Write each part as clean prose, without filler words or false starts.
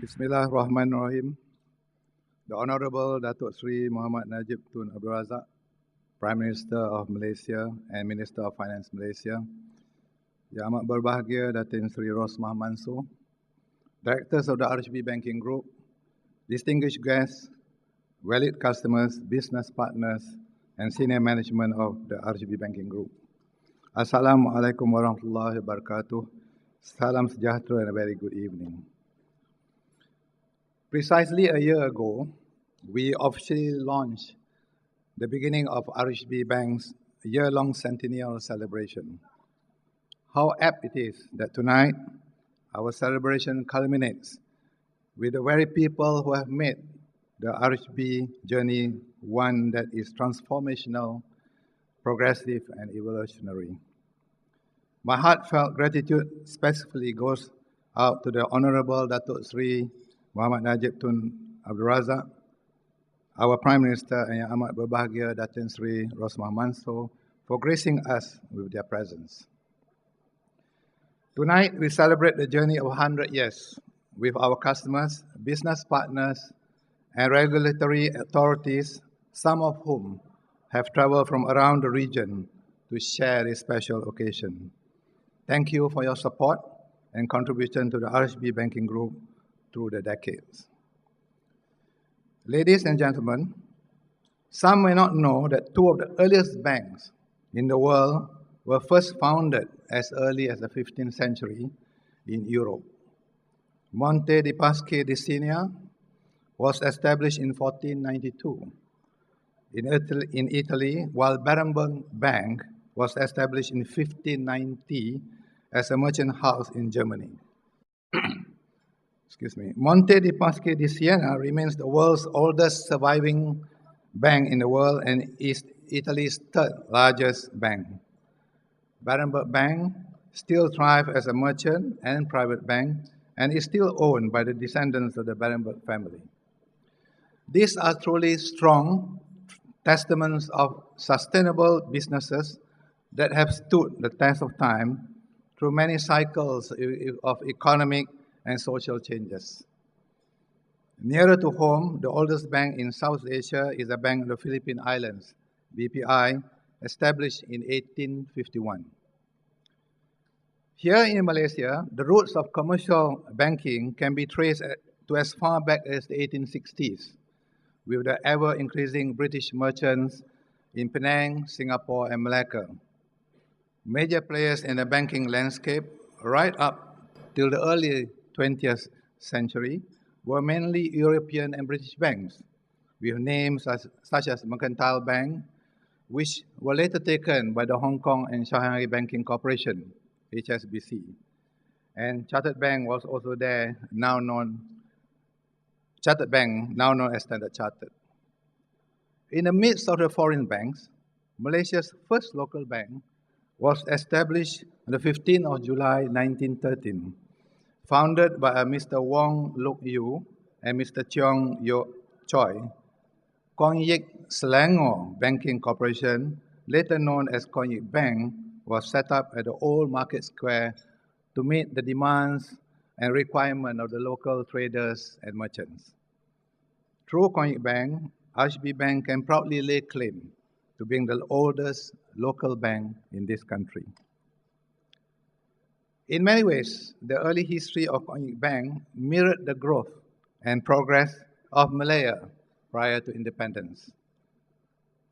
Bismillahirrahmanirrahim. The Honorable Datuk Sri Muhammad Najib Tun Abdul Razak, Prime Minister of Malaysia and Minister of Finance Malaysia, Yang Amat Berbahagia Datin Sri Rosmah Mansor, Directors of the RHB Banking Group, distinguished guests, valued customers, business partners, and senior management of the RHB Banking Group. Assalamualaikum warahmatullahi wabarakatuh. Salam sejahtera and a very good evening. Precisely a year ago, we officially launched the beginning of RHB Bank's year-long Centennial celebration. How apt it is that tonight, our celebration culminates with the very people who have made the RHB journey one that is transformational, progressive, and evolutionary. My heartfelt gratitude specifically goes out to the Honorable Datuk Sri Muhammad Najib Tun Abdul Razak, our Prime Minister, and Yang Amat Berbahagia Datin Sri Rosmah Mansor for gracing us with their presence. Tonight, we celebrate the journey of 100 years with our customers, business partners, and regulatory authorities, some of whom have traveled from around the region to share this special occasion. Thank you for your support and contribution to the RHB Banking Group through the decades. Ladies and gentlemen, some may not know that two of the earliest banks in the world were first founded as early as the 15th century in Europe. Monte dei Paschi di Siena was established in 1492 in Italy, while Berenberg Bank was established in 1590 as a merchant house in Germany. Monte dei Paschi di Siena remains the world's oldest surviving bank in the world and is Italy's third largest bank. Berenberg Bank still thrives as a merchant and private bank and is still owned by the descendants of the Berenberg family. These are truly strong testaments of sustainable businesses that have stood the test of time through many cycles of economic and social changes. Nearer to home, the oldest bank in South Asia is the Bank of the Philippine Islands, BPI, established in 1851. Here in Malaysia, the roots of commercial banking can be traced to as far back as the 1860s, with the ever-increasing British merchants in Penang, Singapore, and Malacca. Major players in the banking landscape, right up till the early 20th century, were mainly European and British banks, with names such as Mercantile Bank, which were later taken by the Hong Kong and Shanghai Banking Corporation, HSBC. And Chartered Bank was also there, now known as Standard Chartered. In the midst of the foreign banks, Malaysia's first local bank was established on the 15th of July 1913, founded by Mr. Wong Luk Yu and Mr. Cheong Yo Choi. Kong Yik Selangor Banking Corporation, later known as Kong Yik Bank, was set up at the Old Market Square to meet the demands and requirements of the local traders and merchants. Through Kong Yik Bank, RHB Bank can proudly lay claim to being the oldest local bank in this country. In many ways, the early history of Kong Yik Bank mirrored the growth and progress of Malaya prior to independence.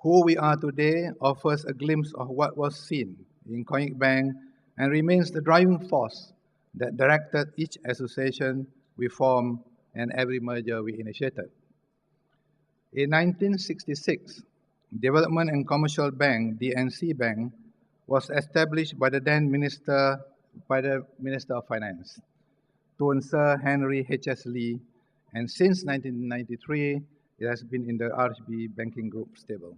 Who we are today offers a glimpse of what was seen in Kong Yik Bank and remains the driving force that directed each association we formed and every merger we initiated. In 1966, Development and Commercial Bank, DNC Bank, was established by the Minister of Finance, Tun Sir Henry H.S. Lee, and since 1993, it has been in the RHB Banking Group stable.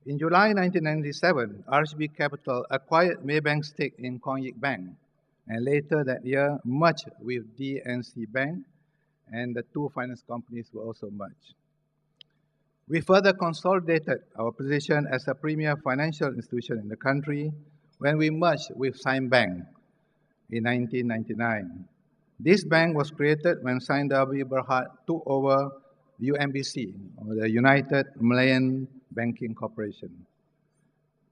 In July 1997, RHB Capital acquired Maybank's stake in Kong Yik Bank, and later that year merged with DNC Bank, and the two finance companies were also merged. We further consolidated our position as a premier financial institution in the country when we merged with Siam Bank in 1999. This bank was created when Saindawi Berhad took over UMBC, or the United Malayan Banking Corporation.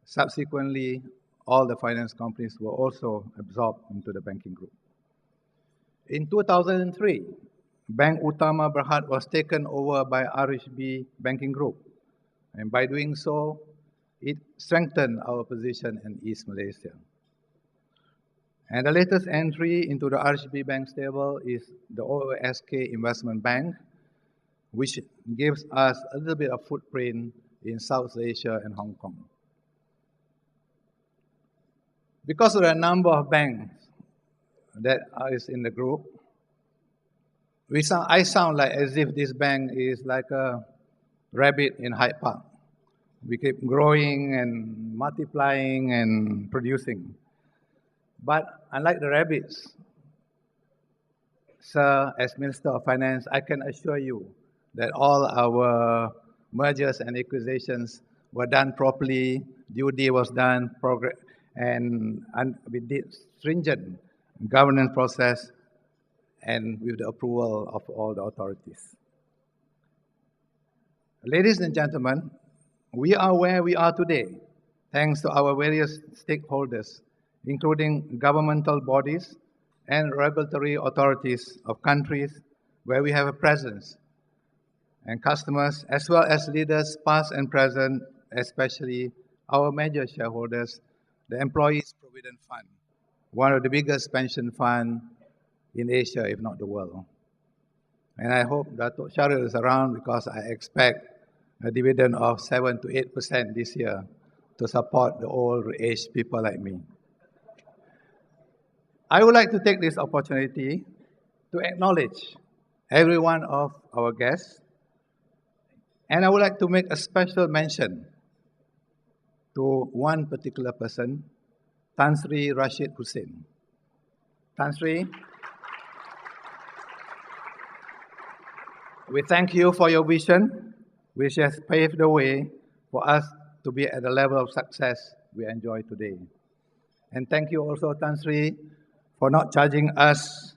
Subsequently, all the finance companies were also absorbed into the banking group. In 2003, Bank Utama Berhad was taken over by RHB Banking Group, and by doing so, it strengthened our position in East Malaysia. And the latest entry into the RHB Bank stable is the OSK Investment Bank, which gives us a little bit of footprint in South Asia and Hong Kong. Because of the number of banks that is in the group, I sound like as if this bank is like a rabbit in Hyde Park. We keep growing and multiplying and producing. But unlike the rabbits, sir, as Minister of Finance, I can assure you that all our mergers and acquisitions were done properly, due deal was done, and we did stringent governance process and with the approval of all the authorities. Ladies and gentlemen, we are where we are today, thanks to our various stakeholders, including governmental bodies and regulatory authorities of countries where we have a presence, and customers, as well as leaders past and present, especially our major shareholders, the Employees Provident Fund, one of the biggest pension funds in Asia, if not the world. And I hope Dato' Sharil is around because I expect a dividend of 7 to 8% this year to support the old age people like me. I would like to take this opportunity to acknowledge every one of our guests, and I would like to make a special mention to one particular person, Tan Sri Rashid Hussain. Tan Sri, we thank you for your vision, which has paved the way for us to be at the level of success we enjoy today. And thank you also, Tan Sri, for not charging us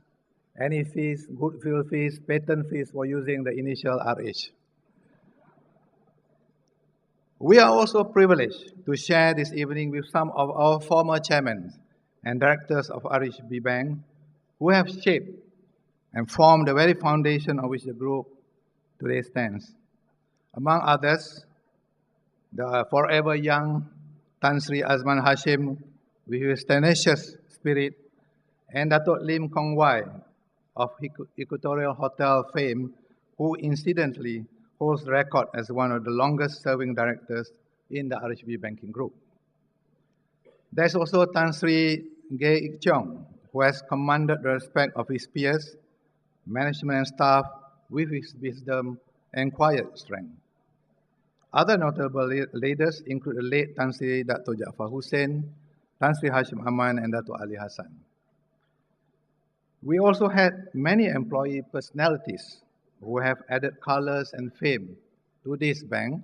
any fees, goodwill fees, patent fees for using the initial RH. We are also privileged to share this evening with some of our former chairmen and directors of RHB Bank who have shaped and formed the very foundation on which the group today stands. Among others, the forever young Tan Sri Azman Hashim, with his tenacious spirit, and Dato' Lim Kong Wai of Equatorial Hotel fame, who incidentally holds the record as one of the longest serving directors in the RHB Banking Group. There's also Tan Sri Gay Ik Cheong, who has commanded the respect of his peers, management and staff with his wisdom and quiet strength. Other notable leaders include the late Tan Sri Dato' Jaafar Hussain, Tan Sri Hashim Aman, and Dato' Ali Hassan. We also had many employee personalities who have added colors and fame to this bank,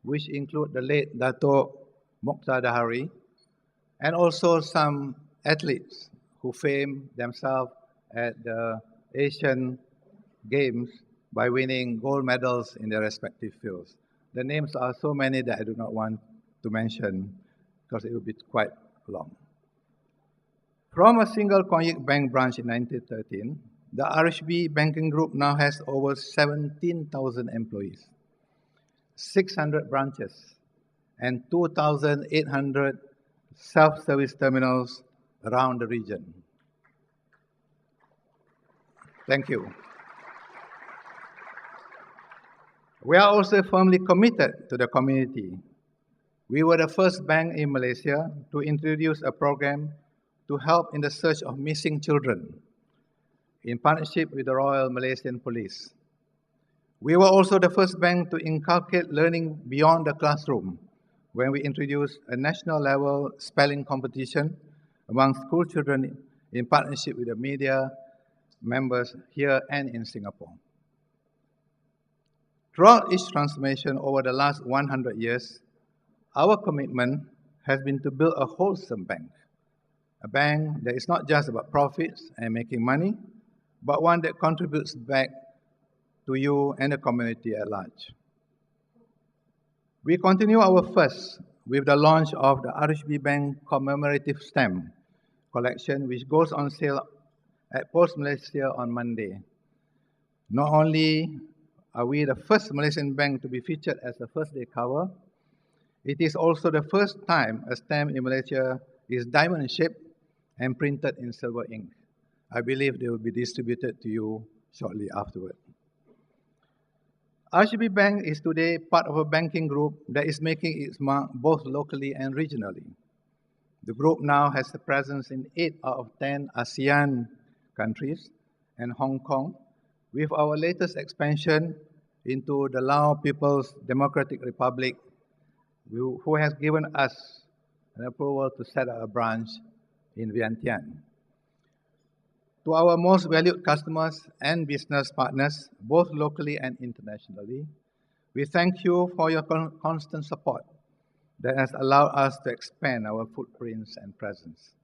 which include the late Dato' Mokhtar Dahari, and also some athletes who fame themselves at the Asian Games by winning gold medals in their respective fields. The names are so many that I do not want to mention because it would be quite long. From a single Konyik Bank branch in 1913, the RHB Banking Group now has over 17,000 employees, 600 branches, and 2,800 self-service terminals around the region. Thank you. We are also firmly committed to the community. We were the first bank in Malaysia to introduce a program to help in the search of missing children in partnership with the Royal Malaysian Police. We were also the first bank to inculcate learning beyond the classroom when we introduced a national level spelling competition among school children in partnership with the media members here and in Singapore. Throughout each transformation over the last 100 years, our commitment has been to build a wholesome bank, a bank that is not just about profits and making money, but one that contributes back to you and the community at large. We continue our first with the launch of the RHB Bank commemorative stamp collection, which goes on sale at Post Malaysia on Monday. Not only are we the first Malaysian bank to be featured as the first day cover, it is also the first time a stamp in Malaysia is diamond-shaped and printed in silver ink. I believe they will be distributed to you shortly afterward. RHB Bank is today part of a banking group that is making its mark both locally and regionally. The group now has a presence in 8 out of 10 ASEAN countries and Hong Kong, with our latest expansion into the Lao People's Democratic Republic, who has given us an approval to set up a branch in Vientiane. To our most valued customers and business partners, both locally and internationally, we thank you for your constant support that has allowed us to expand our footprints and presence.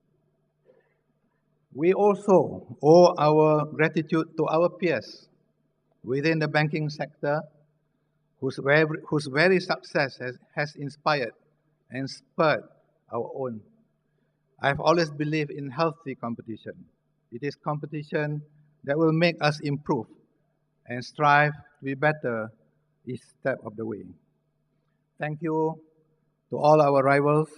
We also owe our gratitude to our peers within the banking sector whose very success has inspired and spurred our own. I've always believed in healthy competition. It is competition that will make us improve and strive to be better each step of the way. Thank you to all our rivals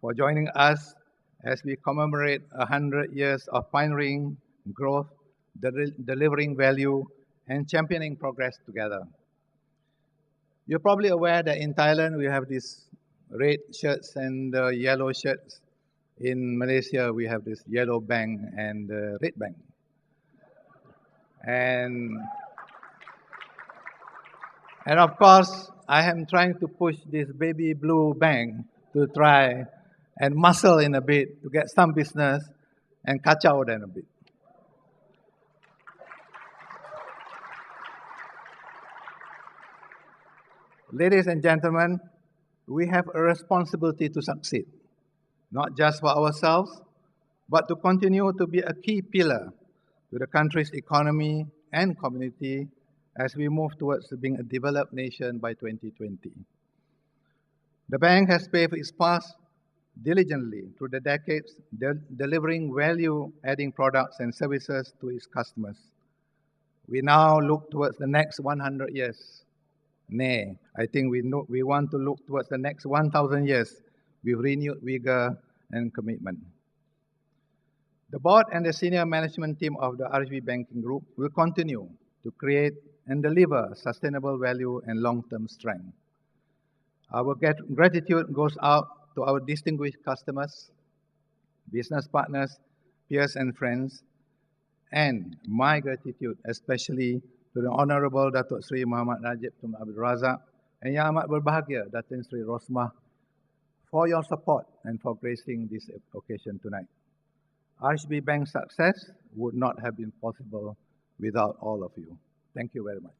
for joining us as we commemorate 100 years of pioneering growth, delivering value, and championing progress together. You're probably aware that in Thailand we have these red shirts and yellow shirts. In Malaysia, we have this yellow bank and red bank. And of course, I am trying to push this baby blue bank to try and muscle in a bit to get some business and kacau them a bit. Ladies and gentlemen, we have a responsibility to succeed, not just for ourselves, but to continue to be a key pillar to the country's economy and community as we move towards being a developed nation by 2020. The bank has paved its path diligently through the decades, delivering value-adding products and services to its customers. We now look towards the next 100 years. Nay, I think we want to look towards the next 1,000 years with renewed vigor and commitment. The board and the senior management team of the RHB Banking Group will continue to create and deliver sustainable value and long-term strength. Our gratitude goes out to our distinguished customers, business partners, peers and friends, and my gratitude especially to the Honorable Datuk Sri Muhammad Najib Tun Abdul Razak and Yang Amat Berbahagia Datin Sri Rosmah for your support and for gracing this occasion tonight. RHB Bank's success would not have been possible without all of you. Thank you very much.